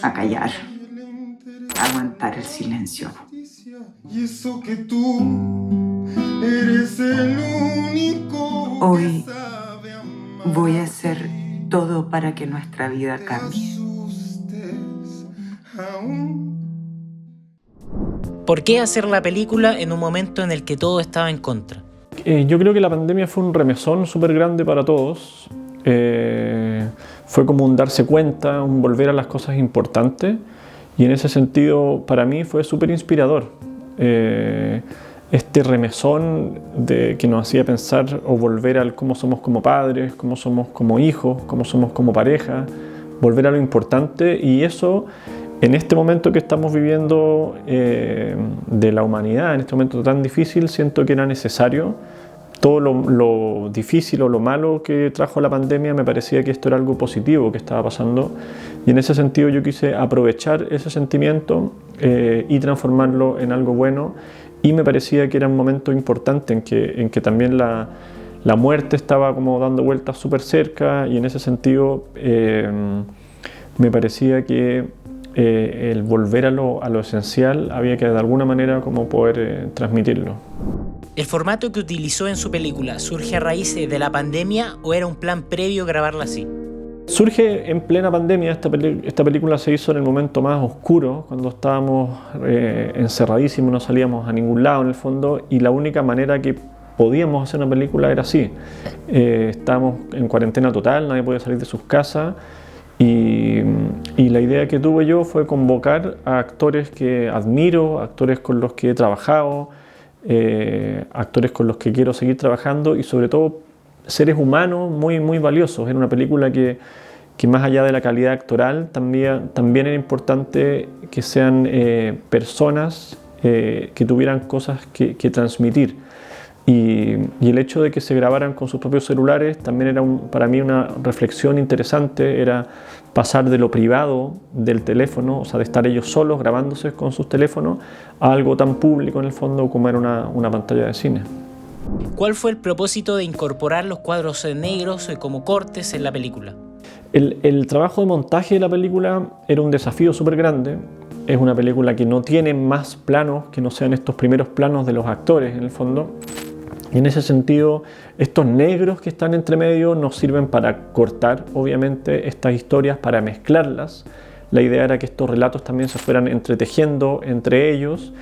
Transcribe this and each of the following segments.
a callar, a aguantar el silencio. Y eso que tú eres el único Hoy que sabe amar. voy a hacer todo para que nuestra vida cambie. Asustes aún. ¿Por qué hacer la película en un momento en el que todo estaba en contra? Yo creo que la pandemia fue un remesón súper grande para todos. Fue como un darse cuenta, un volver a las cosas importantes. Y en ese sentido, para mí fue súper inspirador. Este remesón que nos hacía pensar o volver al cómo somos como padres, cómo somos como hijos, cómo somos como pareja, volver a lo importante. Y eso, en este momento que estamos viviendo de la humanidad, en este momento tan difícil, siento que era necesario. Todo lo difícil o lo malo que trajo la pandemia, me parecía que esto era algo positivo que estaba pasando, y en ese sentido yo quise aprovechar ese sentimiento y transformarlo en algo bueno, y me parecía que era un momento importante en que también la muerte estaba como dando vueltas súper cerca, y en ese sentido me parecía que el volver a lo esencial había que de alguna manera como poder transmitirlo. ¿El formato que utilizó en su película surge a raíz de la pandemia o era un plan previo grabarla así? Surge en plena pandemia. Esta película se hizo en el momento más oscuro, cuando estábamos encerradísimos, no salíamos a ningún lado en el fondo, y la única manera que podíamos hacer una película era así. Estábamos en cuarentena total, nadie podía salir de sus casas, y la idea que tuve yo fue convocar a actores que admiro, actores con los que he trabajado, actores con los que quiero seguir trabajando, y sobre todo seres humanos muy, muy valiosos. Era una película que más allá de la calidad actoral también era importante que sean personas que tuvieran cosas que transmitir, y el hecho de que se grabaran con sus propios celulares también era para mí una reflexión interesante. Era pasar de lo privado del teléfono, o sea, de estar ellos solos grabándose con sus teléfonos, a algo tan público en el fondo como era una pantalla de cine. ¿Cuál fue el propósito de incorporar los cuadros negros como cortes en la película? El trabajo de montaje de la película era un desafío súper grande. Es una película que no tiene más planos que no sean estos primeros planos de los actores en el fondo. Y en ese sentido, estos negros que están entre medio nos sirven para cortar, obviamente, estas historias, para mezclarlas. La idea era que estos relatos también se fueran entretejiendo entre ellos.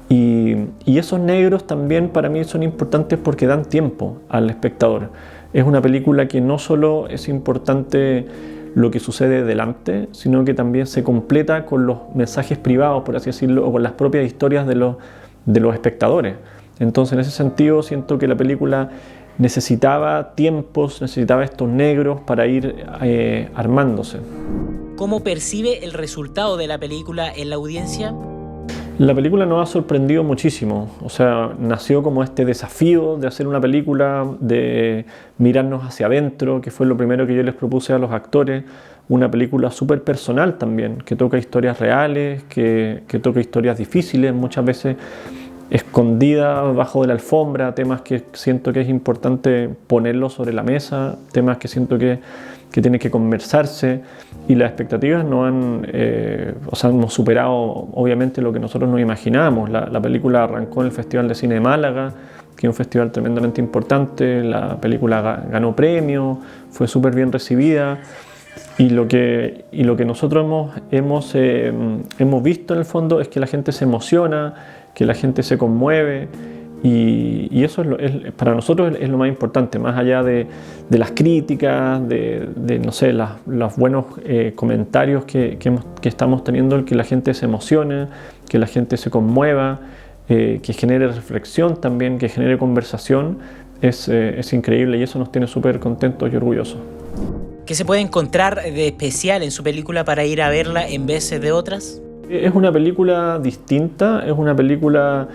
Y esos negros también para mí son importantes porque dan tiempo al espectador. Es una película que no solo es importante lo que sucede delante, sino que también se completa con los mensajes privados, por así decirlo, o con las propias historias de los espectadores. Entonces, en ese sentido, siento que la película necesitaba tiempos, necesitaba estos negros para ir armándose. ¿Cómo percibe el resultado de la película en la audiencia? La película nos ha sorprendido muchísimo. O sea, nació como este desafío de hacer una película, de mirarnos hacia adentro, que fue lo primero que yo les propuse a los actores. Una película súper personal también, que toca historias reales, que toca historias difíciles, muchas veces escondida bajo de la alfombra, temas que siento que es importante ponerlos sobre la mesa, temas que siento que tienen que conversarse, y las expectativas no hemos superado obviamente lo que nosotros nos imaginábamos. La película arrancó en el Festival de Cine de Málaga, que es un festival tremendamente importante. La película ganó premios, fue súper bien recibida, y lo que nosotros hemos visto en el fondo es que la gente se emociona, que la gente se conmueve, y eso para nosotros es lo más importante, más allá de las críticas, no sé, los buenos comentarios que estamos teniendo. El que la gente se emocione, que la gente se conmueva, que genere reflexión también, que genere conversación, es increíble, y eso nos tiene súper contentos y orgullosos. ¿Qué se puede encontrar de especial en su película para ir a verla en vez de otras? Es una película distinta, es una película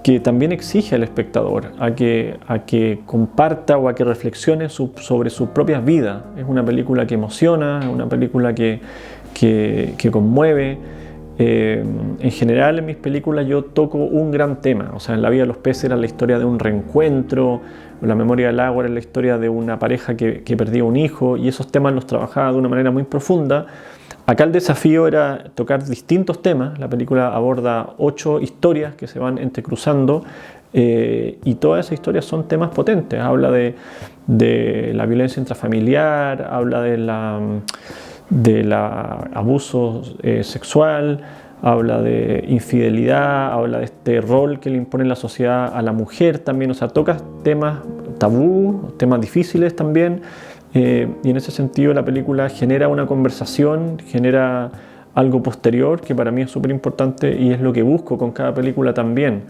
que también exige al espectador a que comparta o a que reflexione sobre sus propias vidas. Es una película que emociona, es una película que conmueve. En general, en mis películas yo toco un gran tema. O sea, en La vida de los peces era la historia de un reencuentro, La memoria del agua era la historia de una pareja que perdía un hijo, y esos temas los trabajaba de una manera muy profunda. Acá el desafío era tocar distintos temas. La película aborda 8 historias que se van entrecruzando y todas esas historias son temas potentes. Habla de la violencia intrafamiliar, habla de la abuso sexual, habla de infidelidad, habla de este rol que le impone la sociedad a la mujer también. O sea, toca temas tabú, temas difíciles también. Y en ese sentido la película genera una conversación, genera algo posterior que para mí es súper importante y es lo que busco con cada película también,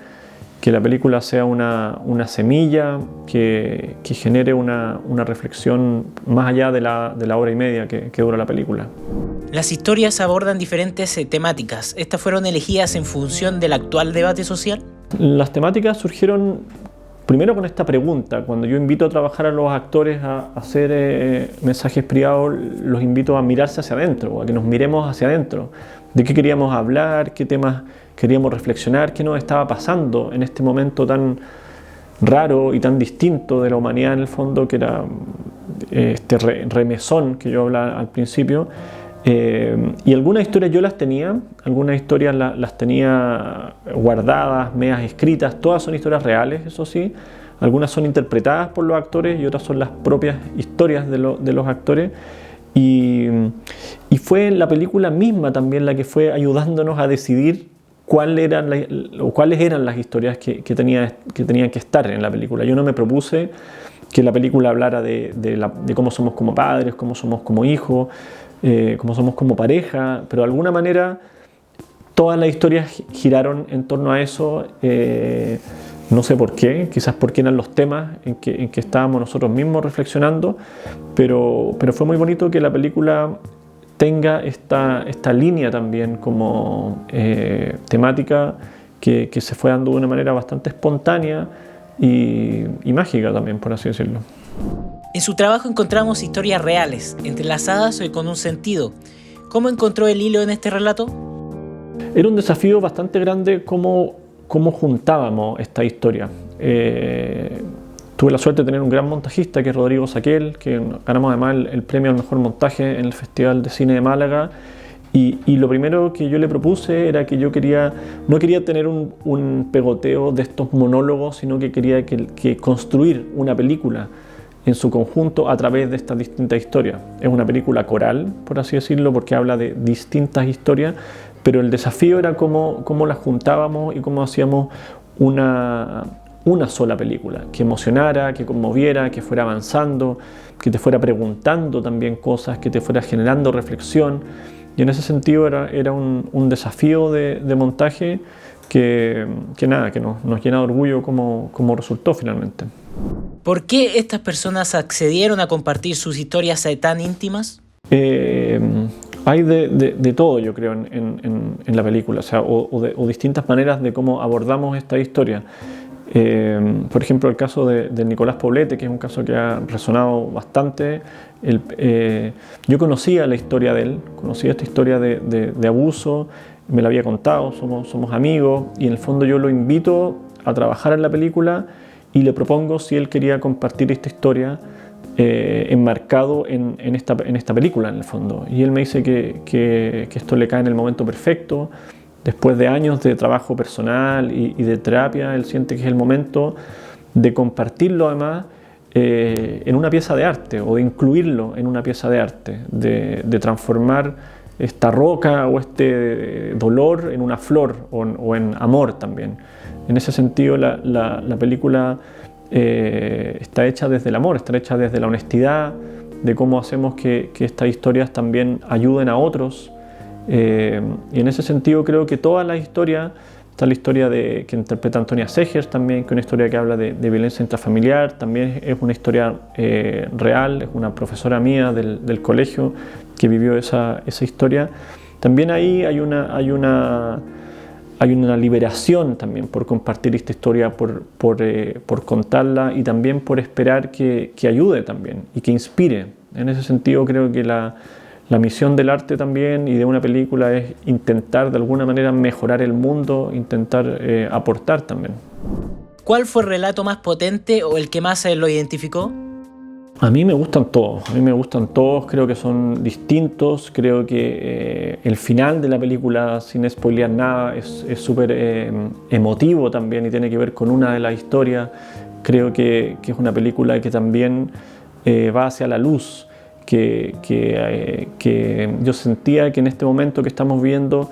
que la película sea una semilla que genere una reflexión más allá de la hora y media que dura la película. Las historias abordan diferentes temáticas. ¿Estas fueron elegidas en función del actual debate social? Las temáticas surgieron primero con esta pregunta. Cuando yo invito a trabajar a los actores a hacer mensajes privados, los invito a mirarse hacia adentro, a que nos miremos hacia adentro. ¿De qué queríamos hablar? ¿Qué temas queríamos reflexionar? ¿Qué nos estaba pasando en este momento tan raro y tan distinto de la humanidad en el fondo, que era este remesón que yo hablaba al principio? Y algunas historias yo las tenía, algunas historias las tenía guardadas, medias escritas, todas son historias reales, eso sí, algunas son interpretadas por los actores y otras son las propias historias de los actores. Y fue la película misma también la que fue ayudándonos a decidir cuáles eran las historias que tenían que estar en la película. Yo no me propuse que la película hablara de cómo somos como padres, cómo somos como hijos, cómo somos como pareja, pero de alguna manera todas las historias giraron en torno a eso. No sé por qué, quizás porque eran los temas en que estábamos nosotros mismos reflexionando, pero fue muy bonito que la película tenga esta línea también como temática que se fue dando de una manera bastante espontánea y mágica también, por así decirlo. En su trabajo encontramos historias reales, entrelazadas y con un sentido. ¿Cómo encontró el hilo en este relato? Era un desafío bastante grande cómo juntábamos esta historia. Tuve la suerte de tener un gran montajista que es Rodrigo Saquel, que ganamos además el premio al mejor montaje en el Festival de Cine de Málaga. Y lo primero que yo le propuse era que yo no quería tener un pegoteo de estos monólogos, sino que quería que construir una película en su conjunto a través de estas distintas historias. Es una película coral, por así decirlo, porque habla de distintas historias, pero el desafío era cómo las juntábamos y cómo hacíamos una sola película, que emocionara, que conmoviera, que fuera avanzando, que te fuera preguntando también cosas, que te fuera generando reflexión. Y en ese sentido era un desafío de montaje que nos llena de orgullo como resultó finalmente. ¿Por qué estas personas accedieron a compartir sus historias tan íntimas? Hay de todo, yo creo, en la película, o distintas maneras de cómo abordamos esta historia. Por ejemplo, el caso de Nicolás Poblete, que es un caso que ha resonado bastante. Yo conocía la historia de él, conocía esta historia de abuso, me la había contado, somos amigos, y en el fondo yo lo invito a trabajar en la película y le propongo si él quería compartir esta historia enmarcado en esta película en el fondo. Y él me dice que esto le cae en el momento perfecto. Después de años de trabajo personal y de terapia, él siente que es el momento de compartirlo además en una pieza de arte, o de incluirlo en una pieza de arte, de transformar esta roca o este dolor en una flor o en amor también. En ese sentido la película está hecha desde el amor, está hecha desde la honestidad, de cómo hacemos que estas historias también ayuden a otros. Y en ese sentido creo que todas las historias, está la historia que interpreta Antonia Segers también, que es una historia que habla de violencia intrafamiliar, también es una historia real, es una profesora mía del colegio que vivió esa historia. También ahí hay una liberación también por compartir esta historia, por contarla, y también por esperar que ayude también y que inspire. En ese sentido creo que la misión del arte también y de una película es intentar de alguna manera mejorar el mundo, intentar aportar también. ¿Cuál fue el relato más potente o el que más lo identificó? A mí me gustan todos, creo que son distintos, creo que el final de la película, sin spoilear nada, es súper emotivo también y tiene que ver con una de las historias. Creo que es una película que también va hacia la luz, que yo sentía que en este momento que estamos viendo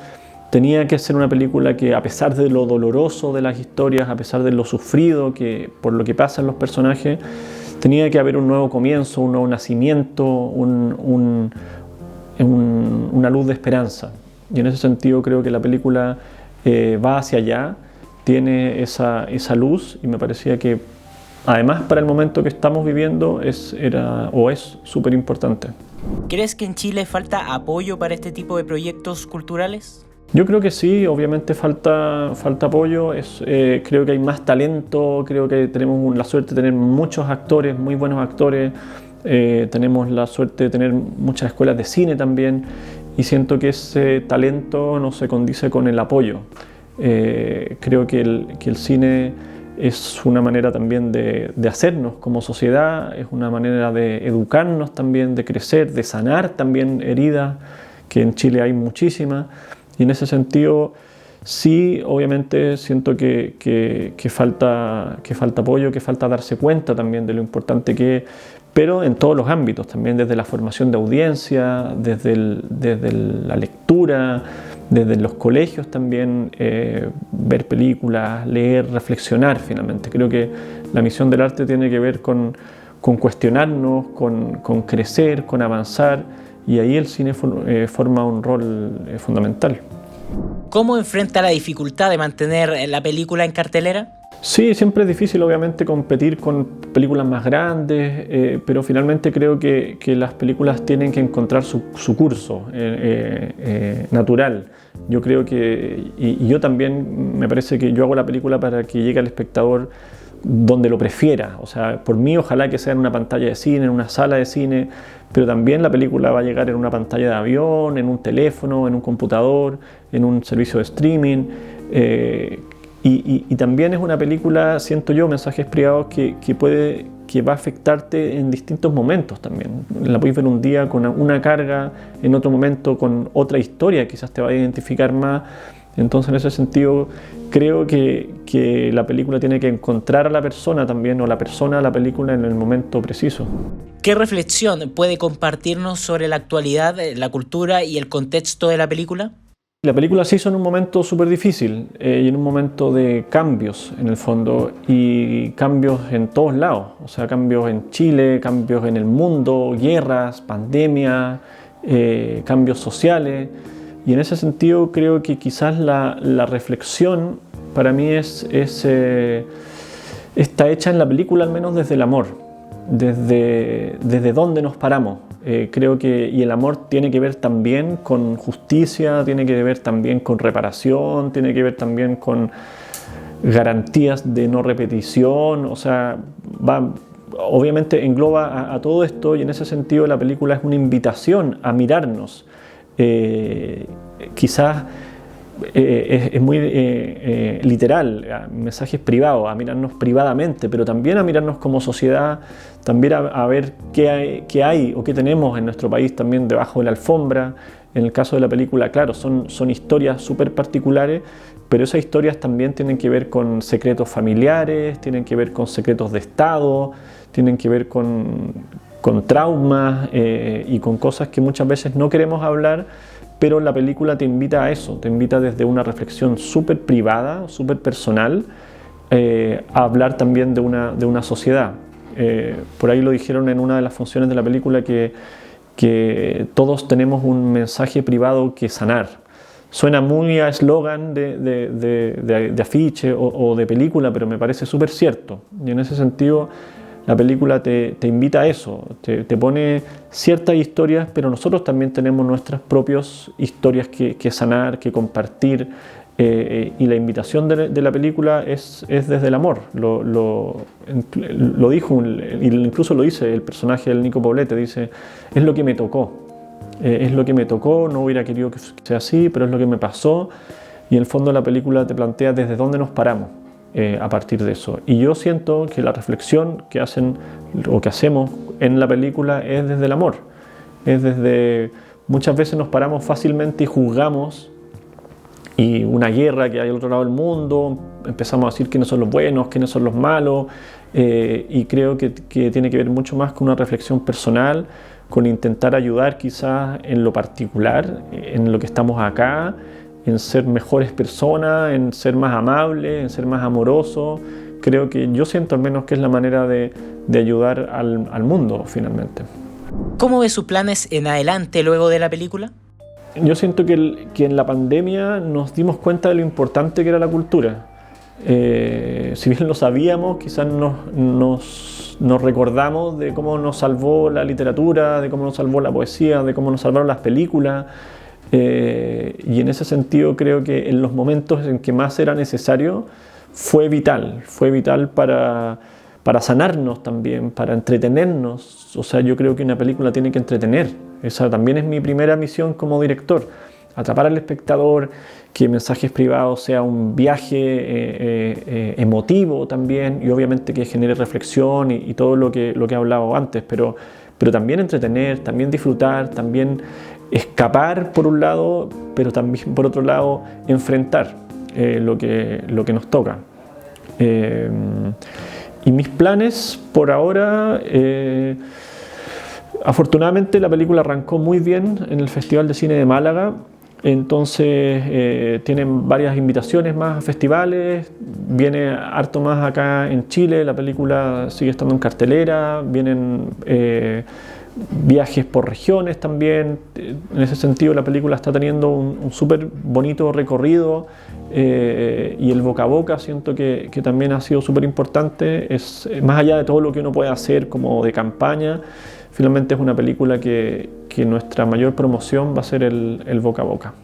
tenía que ser una película que, a pesar de lo doloroso de las historias, a pesar de lo sufrido por lo que pasan los personajes, tenía que haber un nuevo comienzo, un nuevo nacimiento, una luz de esperanza. Y en ese sentido creo que la película va hacia allá, tiene esa luz, y me parecía que además para el momento que estamos viviendo es súper importante. ¿Crees que en Chile falta apoyo para este tipo de proyectos culturales? Yo creo que sí, obviamente falta apoyo, creo que hay más talento, creo que tenemos la suerte de tener muchos actores, muy buenos actores, tenemos la suerte de tener muchas escuelas de cine también, y siento que ese talento no se condice con el apoyo. Creo que el cine es una manera también de hacernos como sociedad, es una manera de educarnos también, de crecer, de sanar también heridas, que en Chile hay muchísimas. Y en ese sentido, sí, obviamente siento que falta apoyo, que falta darse cuenta también de lo importante que es, pero en todos los ámbitos, también desde la formación de audiencia, desde la lectura, desde los colegios también, ver películas, leer, reflexionar finalmente. Creo que la misión del arte tiene que ver con cuestionarnos, con crecer, con avanzar. Y ahí el cine forma un rol fundamental. ¿Cómo enfrenta la dificultad de mantener la película en cartelera? Sí, siempre es difícil obviamente competir con películas más grandes, pero finalmente creo que las películas tienen que encontrar su curso natural. Yo creo y yo también me parece que yo hago la película para que llegue al espectador donde lo prefiera. O sea, por mí ojalá que sea en una pantalla de cine, en una sala de cine, pero también la película va a llegar en una pantalla de avión, en un teléfono, en un computador, en un servicio de streaming. Y también es una película, siento yo, mensajes privados que va a afectarte en distintos momentos también. La puedes ver un día con una carga, en otro momento con otra historia, quizás te va a identificar más. Entonces, en ese sentido, creo que la película tiene que encontrar a la persona también, o la persona a la película en el momento preciso. ¿Qué reflexión puede compartirnos sobre la actualidad, la cultura y el contexto de la película? La película se hizo en un momento súper difícil y en un momento de cambios en el fondo, y cambios en todos lados, o sea, cambios en Chile, cambios en el mundo, guerras, pandemia, cambios sociales. Y en ese sentido creo que quizás la reflexión para mí está hecha en la película, al menos desde el amor, desde dónde nos paramos. Creo que y el amor tiene que ver también con justicia, tiene que ver también con reparación, tiene que ver también con garantías de no repetición, o sea, obviamente engloba a todo esto, y en ese sentido la película es una invitación a mirarnos. Quizás es muy literal, mensajes privados, a mirarnos privadamente, pero también a mirarnos como sociedad, también a ver qué hay o qué tenemos en nuestro país también debajo de la alfombra. En el caso de la película, claro, son historias súper particulares, pero esas historias también tienen que ver con secretos familiares, tienen que ver con secretos de Estado, tienen que ver con traumas y con cosas que muchas veces no queremos hablar, pero la película te invita a eso, te invita desde una reflexión súper privada, súper personal, a hablar también de una sociedad. Por ahí lo dijeron en una de las funciones de la película que todos tenemos un mensaje privado que sanar. Suena muy a eslogan de afiche o de película, pero me parece súper cierto. Y en ese sentido, la película te invita a eso, te pone ciertas historias, pero nosotros también tenemos nuestras propias historias que sanar, que compartir, y la invitación de la película es desde el amor. Lo dijo, incluso lo dice el personaje del Nico Poblete, dice, es lo que me tocó, no hubiera querido que sea así, pero es lo que me pasó, y en el fondo la película te plantea desde dónde nos paramos. a partir de eso. Y yo siento que la reflexión que hacen o que hacemos en la película es desde el amor. Es desde... Muchas veces nos paramos fácilmente y juzgamos, y una guerra que hay al otro lado del mundo, empezamos a decir quiénes son los buenos, quiénes son los malos, y creo que tiene que ver mucho más con una reflexión personal, con intentar ayudar quizás en lo particular, en lo que estamos acá, en ser mejores personas, en ser más amables, en ser más amorosos. Creo que yo siento al menos que es la manera de ayudar al mundo finalmente. ¿Cómo ve sus planes en adelante luego de la película? Yo siento que en la pandemia nos dimos cuenta de lo importante que era la cultura. Si bien lo sabíamos, quizás nos recordamos de cómo nos salvó la literatura, de cómo nos salvó la poesía, de cómo nos salvaron las películas. Y en ese sentido creo que en los momentos en que más era necesario fue vital para sanarnos también, para entretenernos. O sea, yo creo que una película tiene que entretener. Esa también es mi primera misión como director, atrapar al espectador, que Mensajes Privados sea un viaje emotivo también, y obviamente que genere reflexión y todo lo que he hablado antes, pero también entretener, también disfrutar, también escapar por un lado, pero también por otro lado enfrentar lo que nos toca. Y mis planes por ahora, afortunadamente la película arrancó muy bien en el Festival de Cine de Málaga, entonces tienen varias invitaciones más a festivales, viene harto más acá en Chile, la película sigue estando en cartelera, vienen viajes por regiones también. En ese sentido la película está teniendo un súper bonito recorrido, y el boca a boca siento que también ha sido súper importante. Es más allá de todo lo que uno puede hacer como de campaña, finalmente es una película que nuestra mayor promoción va a ser el boca a boca.